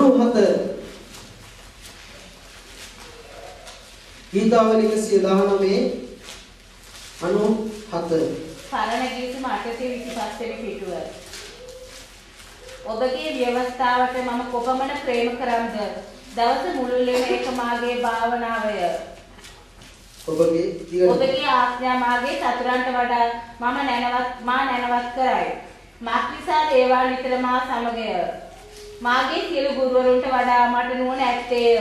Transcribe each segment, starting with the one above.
97 ගීතාවලිය 119 97 පරණ ගීත 825 වෙනි පිටුව. ඔබගේ ව්‍යවස්ථාවට මම කොපමණ ප්‍රේම කරම්ද දවස මුළුල්ලේම ඒක මාගේ භාවනාවය. ඔබගේ ආඥා මාගේ සතුරන්ට වඩා මා නැනවත් කරයි. මාක්‍රිසාද ඒවා නිතර මා සමගය. මාගේ සියලු ගුරුවරුන්ට වඩා මට නුවණ ඇත්තේය.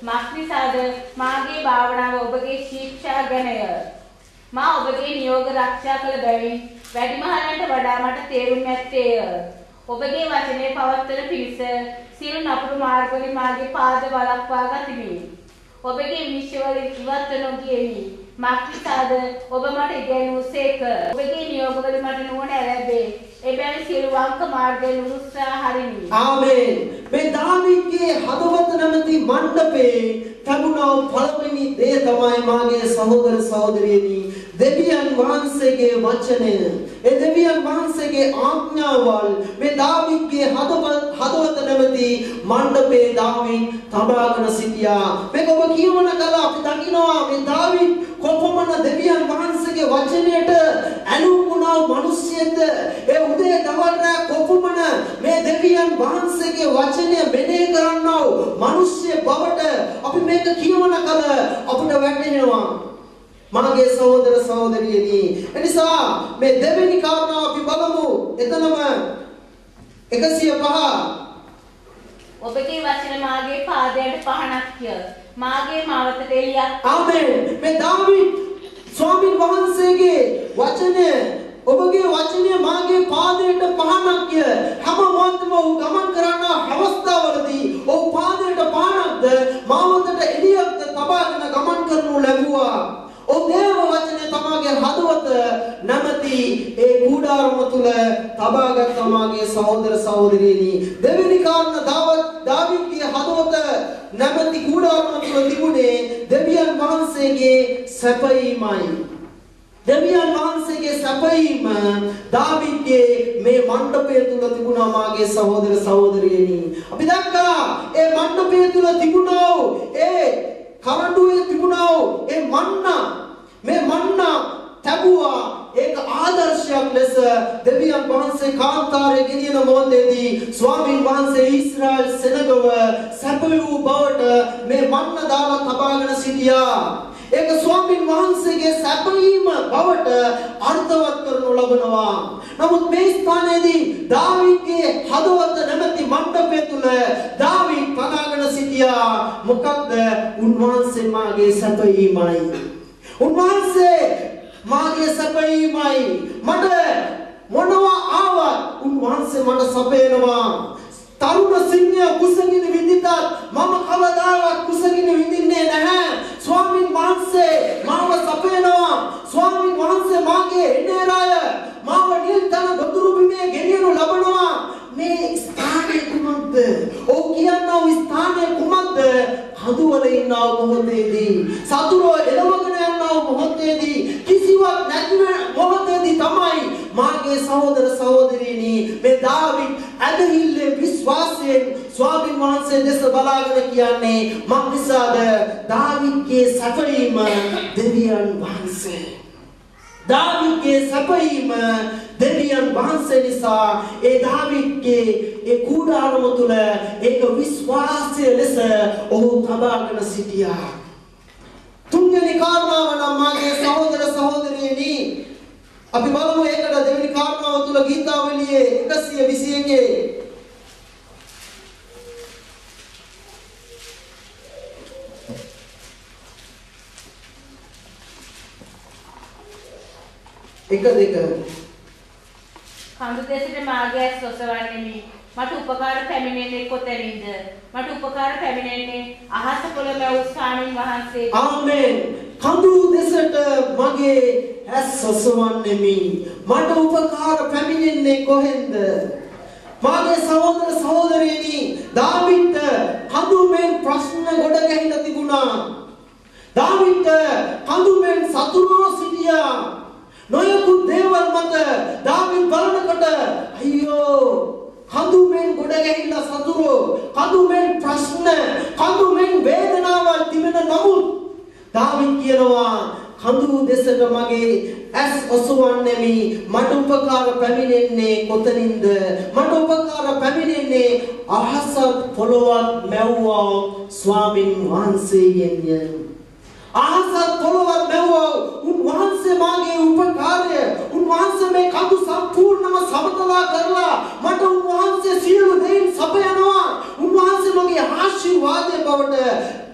මාක්‍රිසාද මාගේ භාවනාව ඔබගේ ශික්ෂා ගැනය. මා ඔබගේ නියෝග ආරක්ෂා කළ බැවින් වැඩිමහලන්ට වඩා මට තේරුම් ඇත්තේය. ඔබගේ වචනේ පවත්වන පිණිස සියලු නපුරු මාර්ගවලින් මාගේ පාද වළක්වා ගතිමි. ඔබගේ විශ්වවලින් ඉවත් නොගියෙමි. මාක්‍රිසාද ඔබ මට ඉගෙනුසේක. ඔබගේ නියෝගවලින් මට නුවණ ලැබේ. එබැවින් සියලු වංක මාර්ගයෙන් උත්සාහ හරිමි. ආමේන්. මේ දාවීදගේ හදවත නැමැති මණ්ඩපේ තබුණා පළවෙනි දේ තමයි මාගේ සහෝදර සහෝදරියනි දෙවියන් වහන්සේගේ වචනය. ඒ දෙවියන් වහන්සේගේ ආඥාවල් මේ දාවීදගේ හදවත නැමැති මණ්ඩපේ දාවීද තබාගෙන සිටියා. මේක ඔබ කියවන කල අපි දකිනවා මේ දාවීද කොපමණ දෙවියන් වහන්සේගේ වචනයට ඇලුම් වුණා මිනිස්සෙක්ද. ඒ උදේ දවල් රැ කොපමණ මේ දෙවියන් වහන්සේගේ වචනය මෙනෙහි කරන්නව මිනිස්සෙ බවට අපි මේක කියවන කල අපිට වැටහෙනවා. මාගේ සහෝදර සහෝදරියනි එනිසා මේ දෙවෙනි කාරණාව අපි බලමු. එතනම 105 ඔබගේ වචන මාගේ පාදයට පහනක්ය. මාගේ මාවතට එළියක්. ආමේන්. මේ දාවීද් ස්වාමීන් වහන්සේගේ වචනය ඔබගේ වචනය මාගේ පාදයට පහනක්ය. හැම මොහොතම ඔහු ගමන් කරන අවස්ථාවලදී ඔහු පාදයට පහනක්ද මාවතට එළියක්ද තබාගෙන ගමන් කරනු ලැබුවා. ඔහු දේව වචනය තමාගේ හදවත නැමැති ඒ කූඩාරම තුල තබාගත් තමාගේ සහෝදර සහෝදරියනි දෙවෙනි කාරණා දාවීදගේ හදවත නැමැති කූඩාරම තුල තිබුණේ දෙවියන් වහන්සේගේ සැපයීමයි. දෙවියන් වහන්සේගේ සැපයීම දාවීදගේ මේ මණ්ඩපය තුල තිබුණා. මාගේ සහෝදර සහෝදරියනි අපි දැක්කා ඒ මණ්ඩපය තුල තිබුණා ඒ කරඬුවේ තිබුණා ඒ මන්නා මේ මන්නා තබුවා ඒක ආදර්ශයක් ලෙස දෙවියන් වහන්සේ කාන්තාරයේ ගෙනියන මොහොතේදී ස්වාමීන් වහන්සේ ඊශ්‍රායල් සෙනගව සැප වූ බවට මේ මන්න දාලා තබාගෙන සිටියා. ඒක ස්වාමීන් වහන්සේගේ සැපීම බවට අර්ථවත් කරනු ලබනවා. නමුත් මේ ස්ථානයේදී දාවීදගේ හදවත නැමැති මණ්ඩපය තුල දාවීද තබාගෙන සිටියා. මොකක්ද? උන්වහන්සේ මාගේ සැපීමයි. උන්වහන්සේ මාගේ සැපීමයි. මට මොනවා ආවත් උන්වහන්සේ මට සපයනවා. තරුණ සිංහයා කුසගිනි විඳිතත් මම කවදාවත් කුසගිනි විඳින්නේ නැහැ. ස්වාමීන් වහන්සේ මාව සපයනවා. ස්වාමීන් වහන්සේ මාගේ එනේරාය මාව නිල්තන ගොදුරු බිමේ ගෙනියනු ලබනවා. මේ ස්ථානයේ කුමක්ද? ඔව් කියනවා ස්ථානයේ කුමක්ද? හදුවල ඉන්නව මොහොතේදී සතුරෝ එළවගෙන යනව මොහොතේදී කිසිවක් නැතිව මොහොතේදී තමයි මාගේ සහෝදර සහෝදරියනි මේ දාවීද් ඇදහිල්ලේ විශ්වාසයෙන් ස්වාමීන් වහන්සේ දෙස බලාගෙන කියන්නේ මක් නිසාද? දාවීදගේ සැපයීම දෙවියන් වහන්සේ. දාවීදගේ සැපයීම දෙවියන් වහන්සේ නිසා ඒ දාවීදගේ ඒ කූඩාරම තුල ඒක විශ්වාසය ලෙස ඔහු තබාගෙන සිටියා. තුන්වෙනි කාරණාව නම් මාගේ සහෝදර සහෝදරියනි අපි බලමු ඒකට දෙවෙනි කාරණාව තුල ගීතාවලියේ 121 කඳු දෙසට මාගේ ඇස් ඔසවන්නේමි. මට උපකාර පැමිණෙන්නේ කොතැනින්ද? මට උපකාර පැමිණෙන්නේ අහස පොළ මැව් ස්වාමීන් වහන්සේ. ආමේන්. කඳු දෙසට මගේ ඇස් ඔසවන්නේමි. මට උපකාර පැමිණෙන්නේ කොහෙන්ද? මාගේ සහෝදර සහෝදරියනි දාවීදට කඳුමෙන් ප්‍රශ්න ගොඩ ගැහිලා තිබුණා. දාවීදට කඳුමෙන් සතුරෝ සිටියා. නොයෙකුත් දේවල් මත දාවීද් බලනකොට අයියෝ කඳුමෙන් ගොඩ ගැහිලා සතුරෝ කඳුමෙන් දෙසට මගේ ඇස් ඔසවන්නෙමි. මට උපකාර පැමිණෙන්නේ කොතනින්ද? මට උපකාර පැමිණෙන්නේ අහසත් පොළොවත් මැව්වා ස්වාමින් වහන්සේගෙන්ය. අහසත් පොළොවත් මැව්වා උන්වහන්සේ මාගේ උපකාරය. උන්වහන්සේ මේ කඳු සම්පූර්ණම සමතලා කරලා මට උන්වහන්සේ සියලු දෙයින් සපයනවා. උන්වහන්සේ මගේ ආශිර්වාදයේ බවට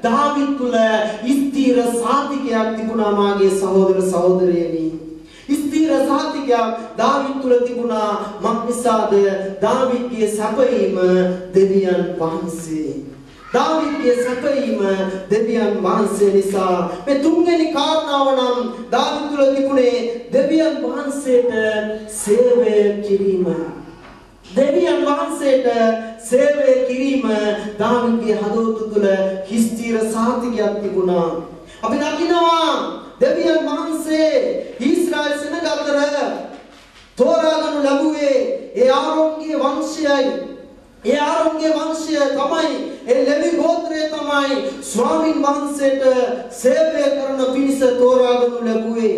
දාවිද් තුල ස්ථිර සාතිකයක් තිබුණා. මාගේ සහෝදර සහෝදරියනි, ස්ථිර සාතිකයක් දාවිද් තුල තිබුණා. මක්නිසාද? දාවිද්ගේ සැපයීම දෙවියන් වහන්සේ. දාවිද්ගේ සැපයීම දෙවියන් වහන්සේ නිසා. මේ තුන්වෙනි කාරණාව නම් දාවිද් තුල තිබුණේ දෙවියන් වහන්සේට සේවය කිරීම. දෙවියන් වහන්සේට සේවය කිරීම දාවිද්ගේ හදවත තුල ස්ථිර සාතිකයක් තිබුණා. අපි දකිනවා දෙවියන් වහන්සේ ඊශ්‍රායල් සෙනග අතර තෝරාගනු ලැබුවේ ඒ ආරෝන්ගේ වංශයයි. ඒ ආරෝන්ගේ වංශය තමයි, ඒ ලෙවි ගෝත්‍රය තමයි ස්වාමින් වහන්සේට සේවය කරන පිණිස තෝරාගනු ලැබුවේ.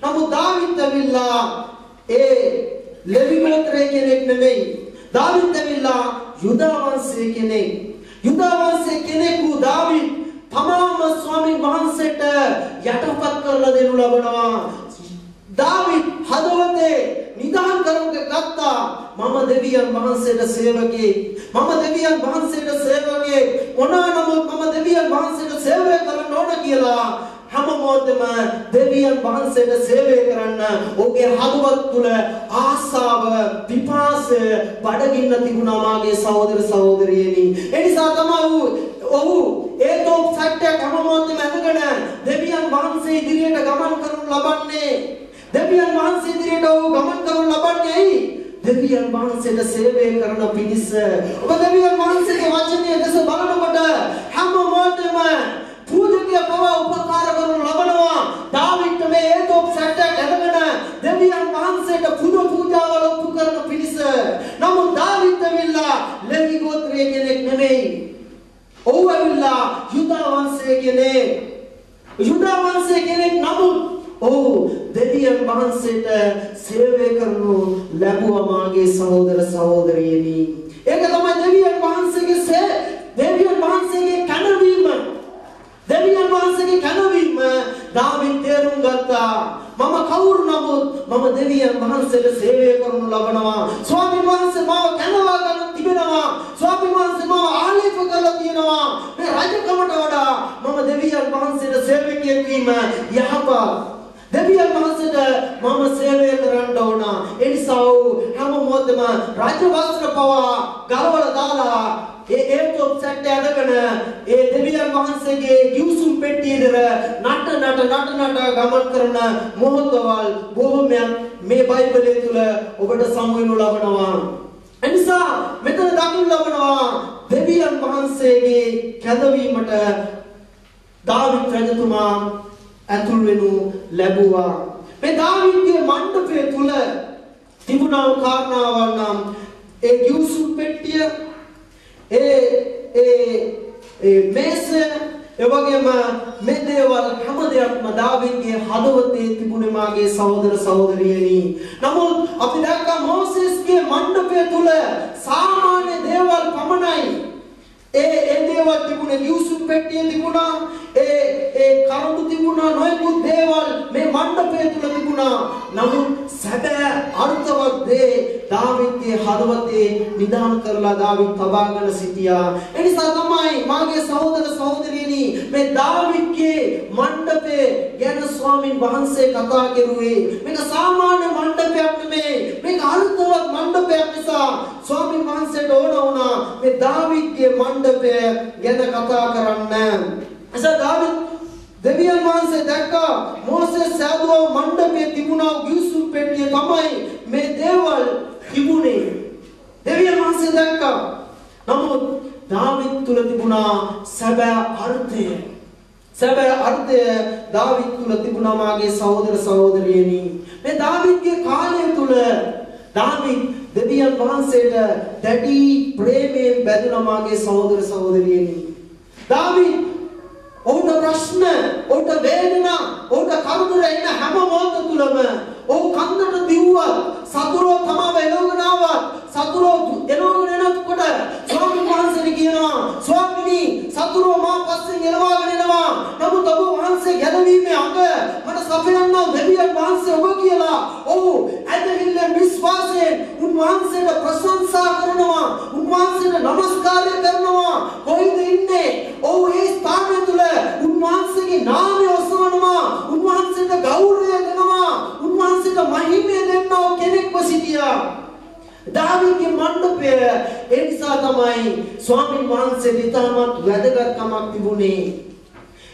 නමුත් දාවිද් ඇවිල්ලා ඒ ලෙවි ගෝත්‍රයේ කෙනෙක් නෙමෙයි. දාවිද් ඇවිල්ලා යුදා වංශයේ කෙනෙක්. යුදා වංශයේ කෙනෙකු දාවිද් තමාම ස්වාමින් වහන්සේට යටපත් කරලා දෙනු ලබනවා. දාවිද් හදවතේ නිදාන් කරගත්තා. මම දෙවියන් වහන්සේට සේවකයෙක්. මම දෙවියන් වහන්සේට සේවකයෙක්. මොනවා නමුත් මම දෙවියන් වහන්සේට සේවය කරන්න ඕන කියලා හැම මොහොතෙම දෙවියන් වහන්සේට සේවය කරන්න ඔහුගේ හදවත තුළ ආසාව, පිපාසය, බඩගින්න තිබුණා. මාගේ සහෝදර සහෝදරියනි, ඒ නිසා තමයි ඔහු ඒතෝප් සැට්ටයක් හැම මොහොතෙම ඇඳගෙන දෙවියන් වහන්සේ ඉදිරියට ගමන් කරනු ලබන්නේ. දෙවියන් වහන්සේ ඉදිරියට ඔහු ගමන් කරනු ලබන්නේ ඇයි? දෙවියන් වහන්සේට සේවය කරන පිණිස. ඔබ දෙවියන් වහන්සේගේ වචනය දෙස බලනකොට හැම මොහොතෙම පූජකය පව උපකාර කරනු ලබනවා. දාවිද් මේ ඒතෝප් සැට්ටයක් ඇඳගෙන දෙවියන් වහන්සේට පුද පූජාවල් ඔප්පු කරන පිණිස. නමුත් දාවිද් ඇවිල්ලා ලෙවි ගෝත්‍රයේ කෙනෙක් නෙමෙයි. ඔහු ඇවිල්ලා යුදා වංශයේ කෙනෙක්. යුදා වංශයේ කෙනෙක් නමුත් ඔහු දෙවියන් වහන්සේට සේවය කරනු ලැබුවා. මාගේ සහෝදර සහෝදරියනි, ඒක තමයි දෙවියන් වහන්සේගේ කනවීම. දෙවියන් වහන්සේගේ කනවීම දාවිද් තේරුම් ගත්තා. මම කවුරු නමුත් මම දෙවියන් වහන්සේට සේවය කරනු ලබනවා. ස්වාමීන් වහන්සේ මාව කනවා ගන්න තිබෙනවා. ස්වාමීන් වහන්සේ මාව ආලේප කරලා තියෙනවා. මේ රජකමට වඩා මම දෙවියන් වහන්සේට සේවකයෙක් වීම යහපත්. දෙවියන් වහන්සේට මම සේවය කරන්න ඕන. ඒ නිසා හැම මොහොතෙම රාජ වස්ත්‍ර පවා ගලවලා දාලා ඒතෝප් සැට්ටය අරගෙන ඒ දෙවියන් වහන්සේගේ ගිවිසුම් පෙට්ටිය ඉදර නට ගමන් කරන මොහොතවල් බොහොමයක් මේ බයිබලයේ තුල ඔබට සමු වෙනු ලබනවා. එනිසා මෙතන දකින්න ලබනවා දෙවියන් වහන්සේගේ කැඳවීමට දාවිද් රජතුමා ඇතුල් වෙනු ලැබුවා. මේ දාවිද්ගේ මණ්ඩපය තුල තිබුණා කාරණාවක් නම් ඒ ගිවිසුම් පෙට්ටිය, මේස, එවැගේම මේ දේවල් හැම දෙයක්ම දාවිද්ගේ හදවතේ තිබුණේ. මාගේ සහෝදර සහෝදරියනි, නමුත් අපි දැක්කා මෝසෙස්ගේ මණ්ඩපය තුල සාමාන්‍ය දේවල් පමණයි. ඒ දේවල් තිබුණේ. ගිවිසුම් පෙට්ටිය තිබුණා, ඒ කරුණු තිබුණා, නොයෙකුත් දේවල් මේ මණ්ඩපය තුල තිබුණා. නමුත් සැබෑ අර්ථවත් දේ දාවිද්ගේ හදවතේ නිදාන් කරලා දාවිද් තබාගෙන සිටියා. ඒ නිසා තමයි මාගේ සහෝදර සහෝදරියනි මේ දාවිද්ගේ මණ්ඩපය ගැන ස්වාමින් වහන්සේ කතා කරුවේ. මේක සාමාන්‍ය මණ්ඩපයක් නෙමෙයි. මේක අර්ථවත් මණ්ඩපයක් නිසා ස්වාමින් වහන්සේට ඕන වුණා මේ දාවිද්ගේ මණ්ඩපය ගැන කතා කරන්න. එසා දාවිද් දෙවියන් වහන්සේ දැක්කා මෝසෙස් සෑදුවා මණ්ඩපයේ තිබුණා ගිවිසුම් පෙට්ටිය තමයි මේ දේවල් තිබුණේ. දෙවියන් වහන්සේ දැක්කා. නමුත් දාවිද් තුල තිබුණා සැබෑ අර්ථය. සැබෑ අර්ථය දාවිද් තුල තිබුණා. මාගේ සහෝදර සහෝදරියනි, මේ දාවිද්ගේ කාලය තුල දාවිද් දෙවියන් වහන්සේට දැඩි ප්‍රේමයෙන් බැඳුණා. මාගේ සහෝදර සහෝදරියනි, දාවිද් ඔහුට ප්‍රශ්න, ඔහුට වේදනා, ඔහුට කරුණ එන හැම තුලම ඔව් කන්දට දිව්වත් සතුරෝ තමාව එළවගෙන ආවත් සතුරෝ එළවගෙන එනකොට ස්වාමීන් වහන්සේට කියනවා ස්වාමීනි සතුරෝ මා පස්සෙන් එළවගෙන එනවා නමුත් ඔබ වහන්සේ ගැලවීමේ අඟ මට සපයන්නා දෙවියන් වහන්සේ ඔබ කියලා ඔව් ඇදහිල්ලෙන් විශ්වාසයෙන් උන්වහන්සේට ප්‍රශංසා කරනවා උන්වහන්සේට නමස්කාරය කරනවා කොයිද ඉන්නේ ඔව් ඒ ස්ථානය තුල උන්වහන්සේගේ නාමය ඔසවනවා උන්වහන්සේට ගෞරවය දෙනවා උන්වහන්සේට මහිමය දෙන්නා කෙනෙක්ව සිටියා දාවීදගේ මණ්ඩපය ඒ නිසා තමයි ස්වාමීන් වහන්සේට ඉතාමත් වැදගත්කමක් තිබුණේ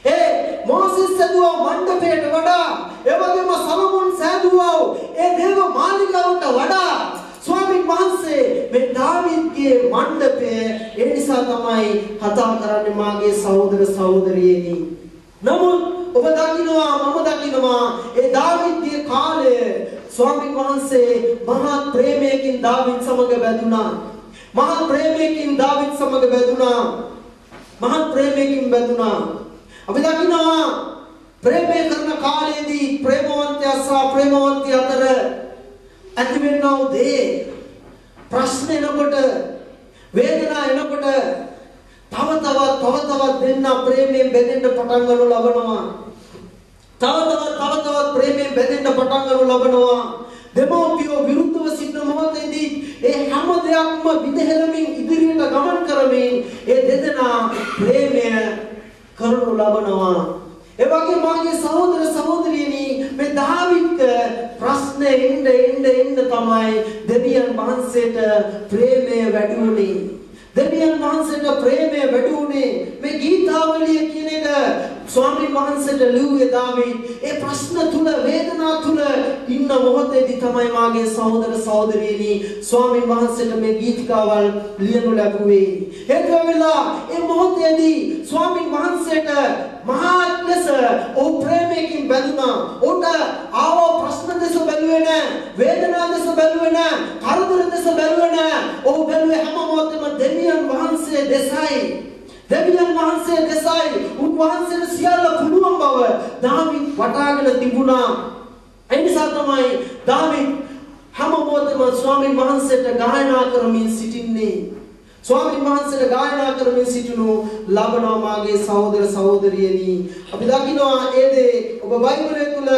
ඒ මෝසෙස් සදුවා මණ්ඩපයට වඩා එවැගේම සලමෝන් සදුවා ඒ දේව මාලිගාවට වඩා ස්වාමීන් වහන්සේ මේ දාවීදගේ මණ්ඩපය ඒ නිසා තමයි කතා කරන්නේ මාගේ සහෝදර සහෝදරියනි නමුත් ඔබ දකින්නවා මම දකින්නවා ඒ දාවීදගේ කාලය ස්වාමීන් වහන්සේ මහා ප්‍රේමයෙන් දාවීද් සමග බැඳුණා මහා ප්‍රේමයෙන් දාවීද් සමග බැඳුණා මහා ප්‍රේමයෙන් බැඳුණා අපි දකින්නවා ප්‍රේමය කරන කාලයේදී ප්‍රේමවන්තයා සහ ප්‍රේමවන්තිය අතර ඇතිවෙනා දේ ප්‍රශ්න එනකොට වේදනා එනකොට තව තවත් දෙන්න ප්‍රේමයෙන් බැඳෙන්න පටන් ගන්නු ලබනවා තව තවත් ප්‍රේමයෙන් බැඳෙන්න පටන් ගන්නු ලබනවා දෙමෝපියෝ විරුද්ධව සිටින මොහොතේදී ඒ හැම දෙයක්ම විදහෙලමින් ඉදිරියට ගමන් කරමින් ඒ දෙදෙනා ප්‍රේමය කරනු ලබනවා ඒ වගේ මාගේ සහෝදර සහෝදරියනි මේ දාවීද් ප්‍රශ්න එන්න තමයි දෙවියන් වහන්සේට ප්‍රේමය වැඩි වුණේ දෙවියන් වහන්සේට ප්‍රේමය වැඩි වුණේ මේ ගීතාවලිය කියන එක ස්වාමීන් වහන්සේට ලිව්වේ දාවීද් ඒ ප්‍රශ්න තුල වේදනා තුල ඉන්න මොහොතේදී තමයි මාගේ සහෝදර සහෝදරියනි ස්වාමීන් වහන්සේට මේ ගීතිකාවල් ලියනු ලැබුවේ හේතුව වෙලා ඒ මොහොතේදී ස්වාමීන් වහන්සේට මහා ලෙස ਉਹ ප්‍රේමයෙන් බැඳුණා උට ආව ප්‍රශ්න දෙස බැලුවේ නැහැ වේදනා දෙස බැලුවේ නැහැ කරදර දෙස බැලුවේ නැහැ ਉਹ බැලුවේ හැම මොහොතෙම දෙවියන් වහන්සේ දෙසයි දෙවියන් වහන්සේ දෙසයි උන්වහන්සේට සියල්ල පුළුවන් බව දාවීද් වටාගෙන තිබුණා ඒ නිසා තමයි දාවීද් හැම මොහොතෙම ස්වාමීන් වහන්සේට ගායනා කරමින් සිටින්නේ ස්වාමීන් වහන්සේට ගායනා කරමින් සිටිනු ලබනවා මාගේ සහෝදර සහෝදරියනි අපි දකිනවා ඒ දේ ඔබ බයිබලය තුල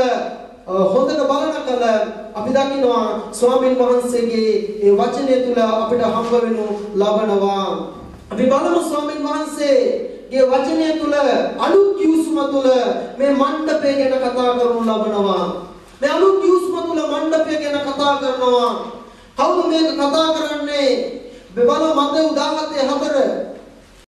හොඳට බලන කල අපි දකිනවා ස්වාමීන් වහන්සේගේ ඒ වචනය තුල අපිට හම්බ වෙනු ලබනවා අපි බලමු ස්වාමීන් වහන්සේගේ වචනය තුල අලුත් කිව්සුම තුල මේ මණ්ඩපය ගැන කතා කරනු ලබනවා මේ අලුත් කිව්සුම තුල මණ්ඩපය ගැන කතා කරනවා කවුද මේක කතා කරන්නේ බලමු මතේ 17:4